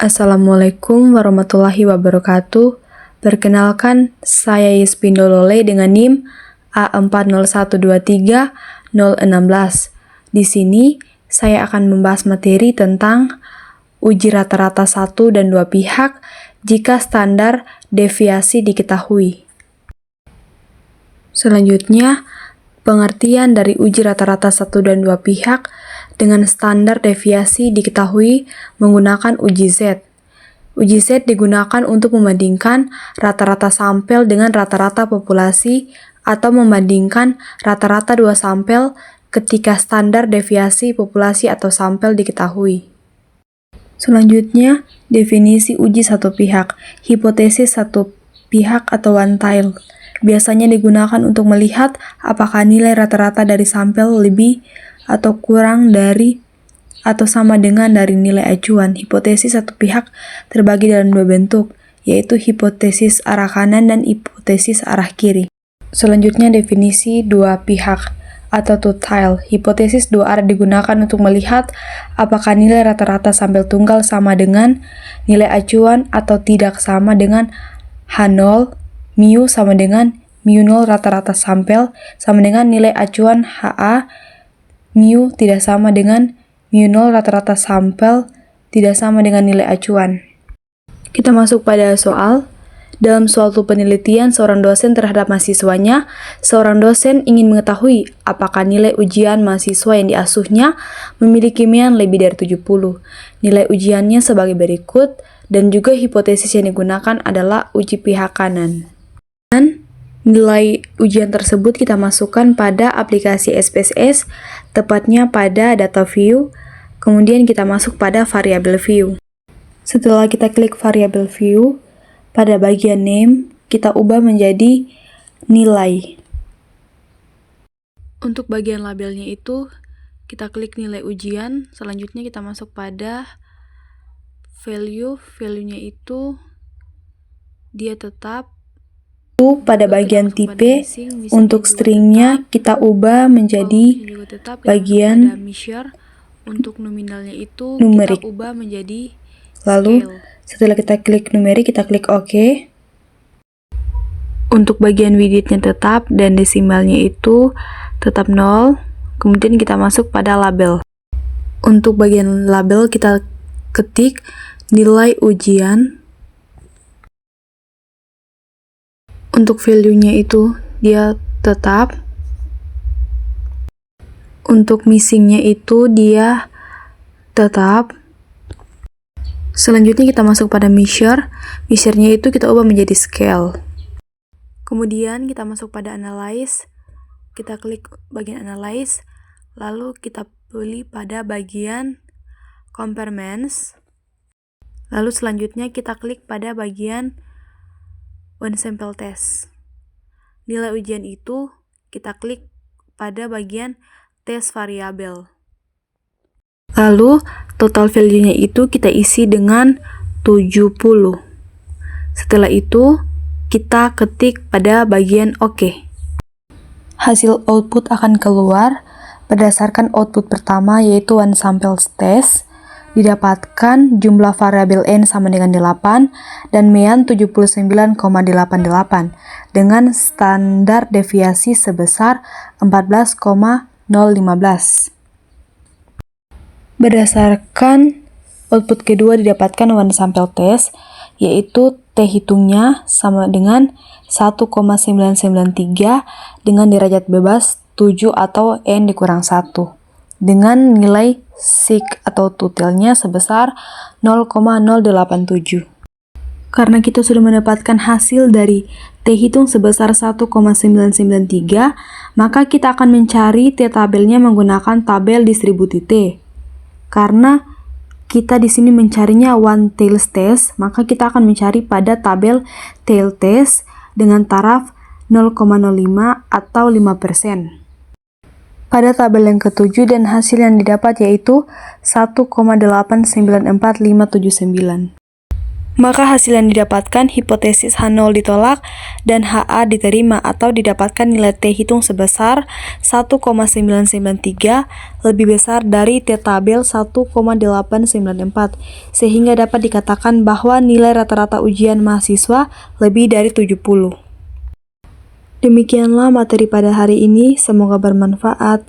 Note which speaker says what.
Speaker 1: Assalamualaikum warahmatullahi wabarakatuh. Perkenalkan, saya Yasvindo Lole dengan NIM A40123016. Di sini, saya akan membahas materi tentang uji rata-rata satu dan dua pihak jika standar deviasi diketahui. Selanjutnya, pengertian dari uji rata-rata satu dan dua pihak dengan standar deviasi diketahui menggunakan uji Z. Uji Z digunakan untuk membandingkan rata-rata sampel dengan rata-rata populasi atau membandingkan rata-rata dua sampel ketika standar deviasi populasi atau sampel diketahui. Selanjutnya, definisi uji satu pihak, hipotesis satu pihak atau one tail. Biasanya digunakan untuk melihat apakah nilai rata-rata dari sampel lebih atau kurang dari atau sama dengan dari nilai acuan. Hipotesis satu pihak terbagi dalam dua bentuk, yaitu hipotesis arah kanan dan hipotesis arah kiri. Selanjutnya definisi dua pihak atau two-tail. Hipotesis dua arah digunakan untuk melihat apakah nilai rata-rata sampel tunggal sama dengan nilai acuan atau tidak sama dengan H0, mu sama dengan mu0 rata-rata sampel sama dengan nilai acuan HA, mu tidak sama dengan mu0 rata-rata sampel tidak sama dengan nilai acuan. Kita masuk pada soal. Dalam suatu penelitian seorang dosen terhadap mahasiswanya, seorang dosen ingin mengetahui apakah nilai ujian mahasiswa yang diasuhnya memiliki kimian lebih dari 70. Nilai ujiannya sebagai berikut, dan juga hipotesis yang digunakan adalah uji pihak kanan. Dan nilai ujian tersebut kita masukkan pada aplikasi SPSS, tepatnya pada data view, kemudian kita masuk pada variabel view. Setelah kita klik variabel view, pada bagian name, kita ubah menjadi nilai. Untuk bagian labelnya itu, kita klik nilai ujian, selanjutnya kita masuk pada value, value-nya itu dia tetap. Pada bagian tipe, untuk stringnya kita ubah menjadi bagian untuk nominalnya itu numerik. Kita ubah menjadi lalu scale. Setelah kita klik numerik, kita klik OK. Untuk bagian widgetnya tetap dan desimalnya itu tetap 0. Kemudian kita masuk pada label. Untuk bagian label kita ketik nilai ujian. Untuk value-nya itu dia tetap. Untuk missing-nya itu dia tetap. Selanjutnya kita masuk pada measure. Measure-nya itu kita ubah menjadi scale. Kemudian kita masuk pada analyze. Kita klik bagian analyze. Lalu kita pilih pada bagian comparements. Lalu selanjutnya kita klik pada bagian one sample test. Nilai ujian itu kita klik pada bagian test variabel. Lalu total value-nya itu kita isi dengan 70. Setelah itu kita ketik pada bagian OK. Hasil output akan keluar berdasarkan output pertama, yaitu one sample test. Didapatkan jumlah variabel n sama dengan 8 dan mean 79,88 dengan standar deviasi sebesar 14,015. Berdasarkan output kedua didapatkan one sample test, yaitu T hitungnya sama dengan 1,993 dengan derajat bebas 7 atau n dikurang 1 dengan nilai sig atau tutilnya sebesar 0,087. Karena kita sudah mendapatkan hasil dari T hitung sebesar 1,993, maka kita akan mencari T tabelnya menggunakan tabel distributi T. Karena kita di sini mencarinya one tails test, maka kita akan mencari pada tabel tail test dengan taraf 0,05 atau 5%. Pada tabel yang ketujuh dan hasil yang didapat yaitu 1,894,579. maka hasil yang didapatkan hipotesis H0 ditolak dan HA diterima atau didapatkan nilai T hitung sebesar 1,993 lebih besar dari T tabel 1,894 sehingga dapat dikatakan bahwa nilai rata-rata ujian mahasiswa lebih dari 70. Demikianlah materi pada hari ini, semoga bermanfaat.